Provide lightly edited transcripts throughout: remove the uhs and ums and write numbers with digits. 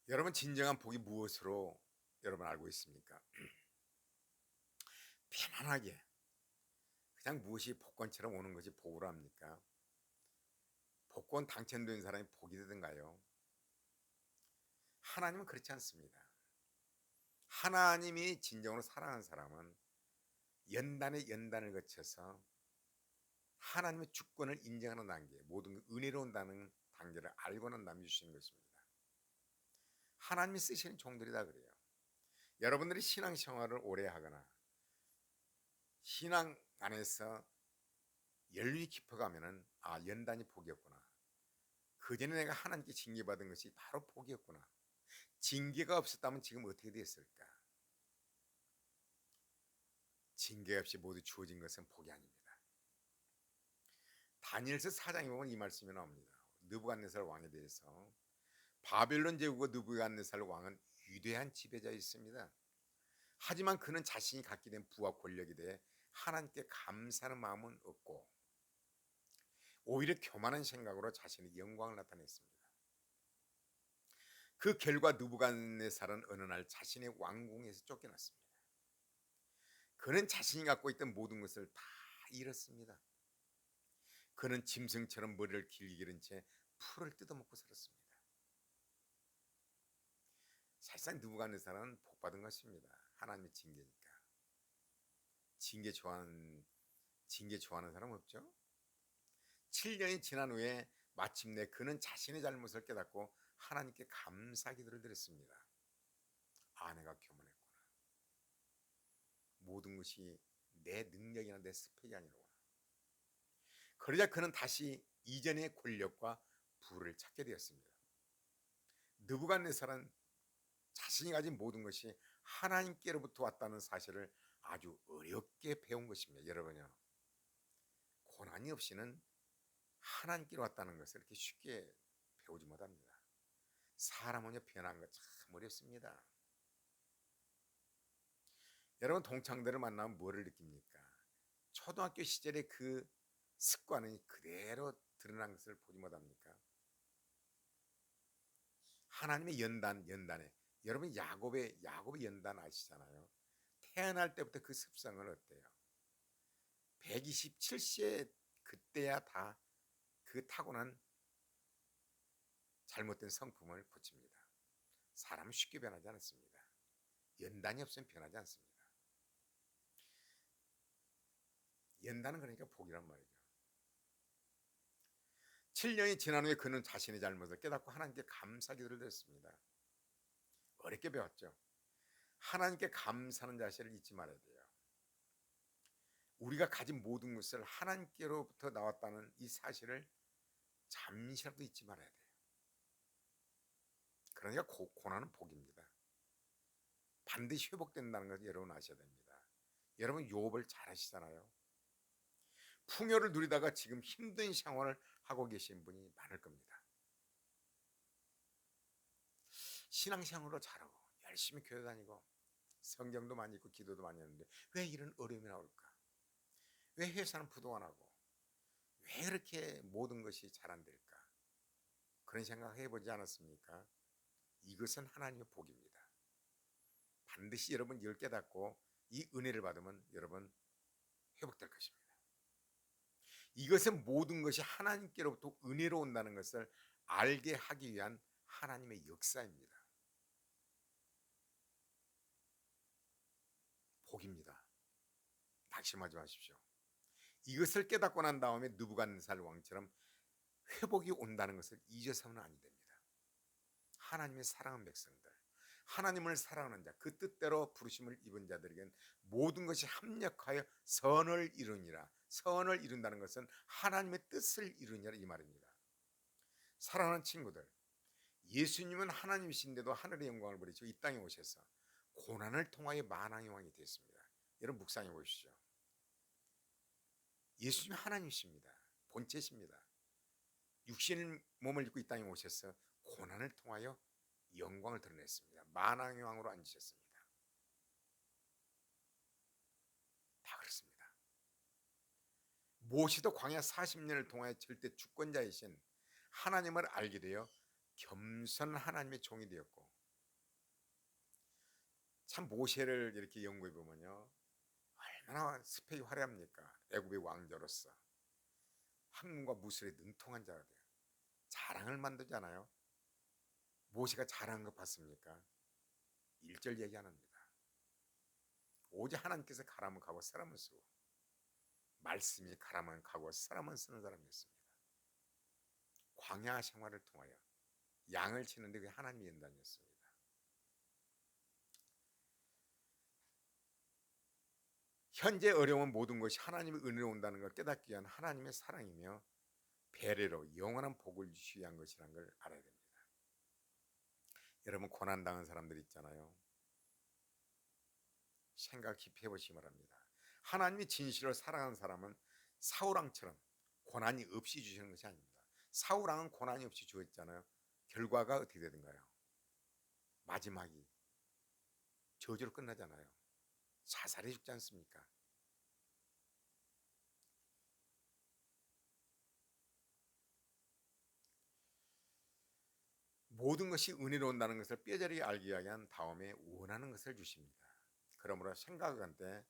여러분 진정한 복이 무엇으로 여러분 알고 있습니까? 편안하게 그냥 무엇이 복권처럼 오는 것이 복으로 합니까? 복권 당첨된 사람이 복이 되든가요? 하나님은 그렇지 않습니다. 하나님이 진정으로 사랑하는 사람은 연단의 연단을 거쳐서 하나님의 주권을 인정하는 단계, 모든 은혜로운다는 단계를 알고 난 다음에 주시는 것입니다. 하나님이 쓰시는 종들이다 그래요. 여러분들이 신앙생활을 오래 하거나 신앙 안에서 연륜이 깊어가면은 연단이 복이었구나. 그전에 내가 하나님께 징계받은 것이 바로 복이었구나. 징계가 없었다면 지금 어떻게 됐을까? 징계 없이 모두 주어진 것은 복이 아닙니다. 다니엘서 4장에 보면 이 말씀이 나옵니다. 느부갓네살 왕에 대해서 바벨론 제국의 느부갓네살 왕은 위대한 지배자였습니다. 하지만 그는 자신이 갖게 된 부와 권력에 대해 하나님께 감사하는 마음은 없고 오히려 교만한 생각으로 자신의 영광을 나타냈습니다. 그 결과 느부갓네살은 어느 날 자신의 왕궁에서 쫓겨났습니다. 그는 자신이 갖고 있던 모든 것을 다 잃었습니다. 그는 짐승처럼 머리를 길게 기른 채 풀을 뜯어먹고 살았습니다. 사실상 느부갓네살은 복받은 것입니다. 하나님의 징계니까. 징계 좋아하는 사람 없죠? 7년이 지난 후에 마침내 그는 자신의 잘못을 깨닫고 하나님께 감사 기도를 드렸습니다. 내가 교만했구나. 모든 것이 내 능력이나 내 스펙이 아니로구나. 그러자 그는 다시 이전의 권력과 부를 찾게 되었습니다. 느부갓네살은 자신이 가진 모든 것이 하나님께로부터 왔다는 사실을 아주 어렵게 배운 것입니다. 여러분요, 고난이 없이는 하나님께로 왔다는 것을 이렇게 쉽게 배우지 못합니다. 사람은요, 변한 거 참 어렵습니다. 여러분, 동창들을 만나면 뭐를 느낍니까? 초등학교 시절의 그 습관은 그대로 드러난 것을 보지 못합니까? 하나님의 연단에 여러분 야곱의 연단 아시잖아요. 태어날 때부터 그 습성을 어때요? 127세 그때야 다 그 타고난 잘못된 성품을 고칩니다. 사람은 쉽게 변하지 않습니다. 연단이 없으면 변하지 않습니다. 연단은 그러니까 복이란 말이죠. 7년이 지난 후에 그는 자신의 잘못을 깨닫고 하나님께 감사 기도를 드렸습니다. 어렵게 배웠죠. 하나님께 감사하는 자세를 잊지 말아야 돼요. 우리가 가진 모든 것을 하나님께로부터 나왔다는 이 사실을 잠시라도 잊지 말아야 돼요. 그러니까 고난은 복입니다. 반드시 회복된다는 것을 여러분 아셔야 됩니다. 여러분 욥을 잘 아시잖아요. 풍요를 누리다가 지금 힘든 생활을 하고 계신 분이 많을 겁니다. 신앙생활로 잘하고 열심히 교회 다니고 성경도 많이 읽고 기도도 많이 하는데 왜 이런 어려움이 나올까? 왜 회사는 부도가 나고 왜 이렇게 모든 것이 잘 안 될까? 그런 생각 해보지 않았습니까? 이것은 하나님의 복입니다. 반드시 여러분 이걸 깨닫고 이 은혜를 받으면 여러분 회복될 것입니다. 이것은 모든 것이 하나님께로부터 은혜로 온다는 것을 알게 하기 위한 하나님의 역사입니다. 복입니다. 낙심하지 마십시오. 이것을 깨닫고 난 다음에 느부갓네살 왕처럼 회복이 온다는 것을 잊어서는 아니 됩니다. 하나님의 사랑하는 백성들, 하나님을 사랑하는 자, 그 뜻대로 부르심을 입은 자들에겐 모든 것이 합력하여 선을 이루니라. 선을 이룬다는 것은 하나님의 뜻을 이루니라 이 말입니다. 사랑하는 친구들, 예수님은 하나님이신데도 하늘의 영광을 버리시고 이 땅에 오셔서 고난을 통하여 만왕의 왕이 되었습니다. 여러분 묵상해 보시죠. 예수님 하나님이십니다. 본체십니다. 육신 몸을 입고 이 땅에 오셔서 고난을 통하여 영광을 드러냈습니다. 만왕의 왕으로 앉으셨습니다. 다 그렇습니다. 무엇이도 광야 40년을 통하여 절대 주권자이신 하나님을 알게 되어 겸손한 하나님의 종이 되었고 참 모세를 이렇게 연구해 보면요, 얼마나 스펙이 화려합니까? 애굽의 왕자로서 학문과 무술에 능통한 자가 돼요. 자랑을 만들잖아요. 모세가 자랑한 거 봤습니까? 1절 얘기 안 합니다. 오직 하나님께서 가라면 가고 사람은 쓰고, 말씀이 가라면 가고 사람은 쓰는 사람이었습니다. 광야 생활을 통하여 양을 치는데 그게 하나님의 연단이었습니다. 현재 어려운 모든 것이 하나님의 은혜로 온다는 걸 깨닫기 위한 하나님의 사랑이며 배려로 영원한 복을 주시기 위한 것이라는 걸 알아야 됩니다. 여러분, 고난당한 사람들 있잖아요. 생각 깊이 해보시기 바랍니다. 하나님이 진실로 사랑하는 사람은 사울왕처럼 고난이 없이 주시는 것이 아닙니다. 사울왕은 고난이 없이 주었잖아요. 결과가 어떻게 되던가요? 마지막이 저주로 끝나잖아요. 자살해 죽지 않습니까? 모든 것이 은혜로 온다는 것을 뼈저리게 알기 위한 다음에 원하는 것을 주십니다. 그러므로 생각할 때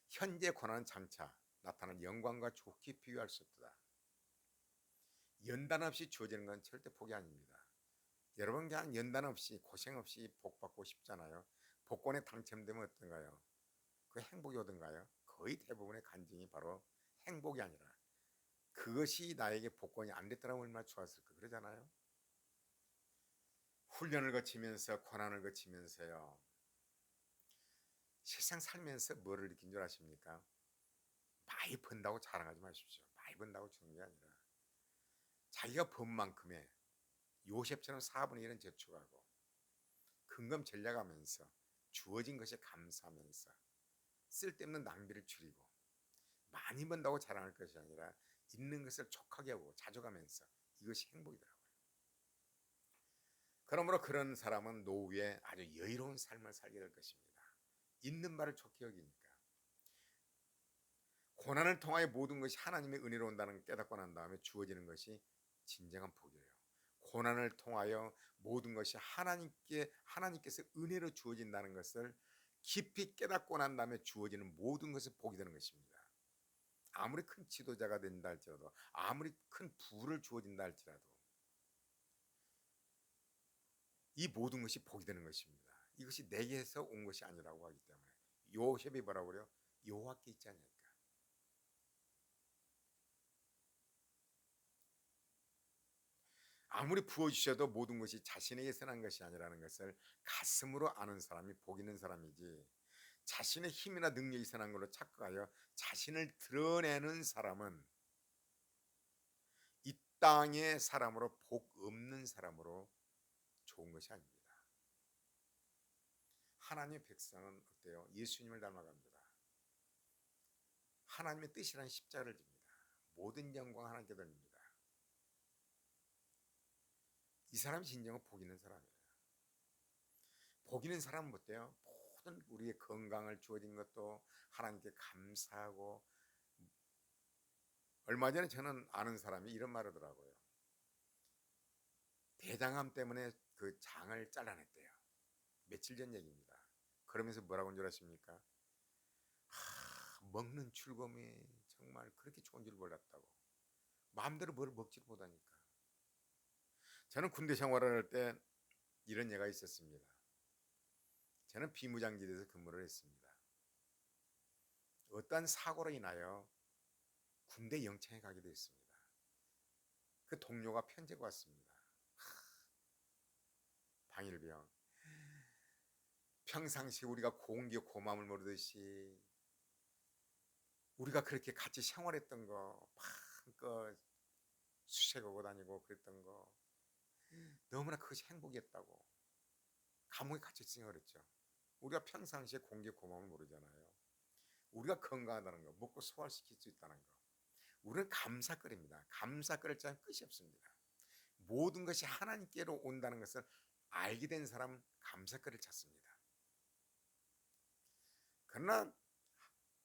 현재 고난은 장차 나타난 영광과 좋게 비교할 수 없다. 연단 없이 주어지는 건 절대 복이 아닙니다. 여러분, 그냥 연단 없이 고생 없이 복 받고 싶잖아요. 복권에 당첨되면 어떤가요? 그 행복이 오던가요? 거의 대부분의 간증이 바로 행복이 아니라 그것이 나에게 복권이 안 됐더라면 얼마나 좋았을까 그러잖아요. 훈련을 거치면서 고난을 거치면서요, 세상 살면서 뭐를 느낀 줄 아십니까? 많이 번다고 자랑하지 마십시오. 많이 번다고 주는 게 아니라 자기가 번 만큼의 요셉처럼 4분의 1은 저축하고 근검 전략하면서 주어진 것에 감사하면서 쓸데없는 낭비를 줄이고 많이 번다고 자랑할 것이 아니라 있는 것을 족하게 하고 자족하면서 이것이 행복이더라고요. 그러므로 그런 사람은 노후에 아주 여유로운 삶을 살게 될 것입니다. 있는 바를 좋게 여기니까. 고난을 통하여 모든 것이 하나님의 은혜로 온다는 걸 깨닫고 난 다음에 주어지는 것이 진정한 복이에요. 고난을 통하여 모든 것이 하나님께서 은혜로 주어진다는 것을 깊이 깨닫고 난 다음에 주어지는 모든 것이 복이 되는 것입니다. 아무리 큰 지도자가 된다 할지라도, 아무리 큰 부를 주어진다 할지라도 이 모든 것이 복이 되는 것입니다. 이것이 내게서 온 것이 아니라고 하기 때문에 요셉이 뭐라고 그래요? 여호와께 있지 않냐니까. 아무리 부어주셔도 모든 것이 자신에게서 난 것이 아니라는 것을 가슴으로 아는 사람이 복 있는 사람이지, 자신의 힘이나 능력이 난 걸로 착각하여 자신을 드러내는 사람은 이 땅의 사람으로 복 없는 사람으로 좋은 것이 아닙니다. 하나님의 백성은 어때요? 예수님을 닮아갑니다. 하나님의 뜻이란 십자가를 집니다. 모든 영광 하나님께 돌립니다. 이 사람이 진정한 복 있는 사람이에요. 복 있는 사람은 어때요? 모든 우리의 건강을 주어진 것도 하나님께 감사하고, 얼마 전에 저는 아는 사람이 이런 말을 하더라고요. 대장암 때문에 그 장을 잘라냈대요. 며칠 전 얘기입니다. 그러면서 뭐라고 한 줄 아십니까? 먹는 즐거움이 정말 그렇게 좋은 줄 몰랐다고. 마음대로 뭘 먹지를 못하니까. 저는 군대 생활을 할 때 이런 예가 있었습니다. 저는 비무장지대에서 근무를 했습니다. 어떠한 사고로 인하여 군대 영창에 가게 됐습니다. 그 동료가 편지가 왔습니다. 방일병, 평상시 우리가 공기 고마움을 모르듯이 우리가 그렇게 같이 생활했던 거, 마음껏 수색하고 다니고 그랬던 거, 너무나 그것이 행복이었다고. 감옥에 갇혔으니까 그랬죠. 우리가 평상시에 공기 고마움을 모르잖아요. 우리가 건강하다는 거, 먹고 소화시킬 수 있다는 거, 우리는 감사거리입니다. 감사거릴 자는 끝이 없습니다. 모든 것이 하나님께로 온다는 것을 알게 된 사람은 감사거리를 찾습니다. 그러나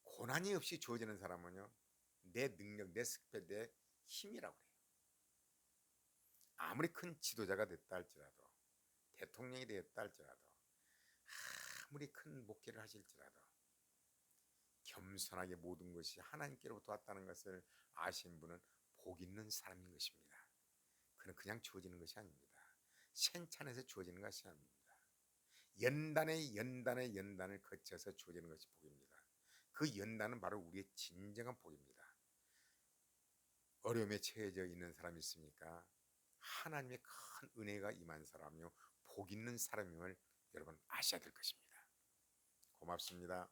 고난이 없이 주어지는 사람은요, 내 능력, 내 스펙, 내 힘이라고 해요. 아무리 큰 지도자가 됐다 할지라도, 대통령이 되었다 할지라도, 아무리 큰 목회를 하실지라도 겸손하게 모든 것이 하나님께로부터 왔다는 것을 아신 분은 복 있는 사람인 것입니다. 그는 그냥 주어지는 것이 아닙니다. 생찬에서 주어지는 것이 아닙니다. 연단을 거쳐서 주어지는 것이 복입니다. 그 연단은 바로 우리의 진정한 복입니다. 어려움에 처해져 있는 사람이 있습니까? 하나님의 큰 은혜가 임한 사람이요 복 있는 사람임을 여러분 아셔야 될 것입니다. 고맙습니다.